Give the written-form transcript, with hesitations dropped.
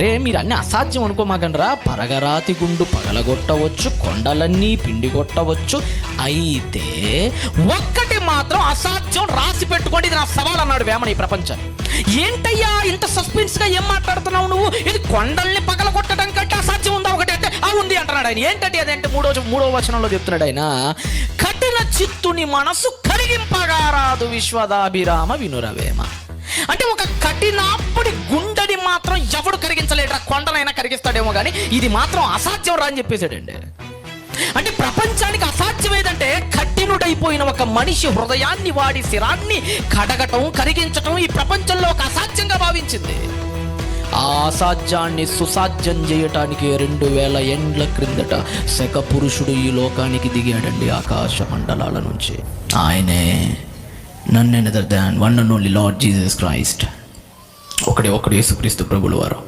అరే మీరు అన్నీ అసాధ్యం అనుకోమాకండ్రా, పరగరాతి గుండు పగలగొట్టవచ్చు, కొండలన్నీ పిండి కొట్టవచ్చు, అయితే ఒక్కటి మాత్రం అసాధ్యం రాసి పెట్టుకోండి, ఇది నా సవాల్ అన్నాడు వేమన ఈ ప్రపంచాన్ని. ఏంటయ్యా ఇంత సస్పెన్స్గా ఏం మాట్లాడుతున్నావు నువ్వు? ఇది కొండల్ని పగలగొట్టడం కంటే అసాధ్యం ఉందా ఒకటి అంటే ఉంది అంటున్నాడు ఆయన. ఏంటంటే అదేంటే మూడో వచనంలో చెప్తున్నాడు ఆయన, కఠిన చిత్తుని మనసు కరిగింపగారాదు విశ్వదాభిరామ వినురవేమ. అంటే ఒక కఠినాపుడి గుండెని మాత్రం ఎవడు కరిగించలేడు, కొండలైనా కరిగిస్తాడేమో కానీ ఇది మాత్రం అసాధ్యం రా అని చెప్పేశాడండి. అంటే ప్రపంచానికి అసాధ్యం ఏదంటే కఠినుడైపోయిన ఒక మనిషి హృదయాన్ని, వాడి శిరాన్ని కడగటం, కరిగించటం ఈ ప్రపంచంలో ఒక అసాధ్యంగా భావించింది. ఆ అసాధ్యాన్ని సుసాధ్యం చేయటానికి 2000 ఏండ్ల క్రిందట శక పురుషుడు ఈ లోకానికి దిగాడండి ఆకాశ మండలాల నుంచి. ఆయనే none other than one and only Lord Jesus Christ. ఒకడే యేసుక్రీస్తు ప్రభుల వారు.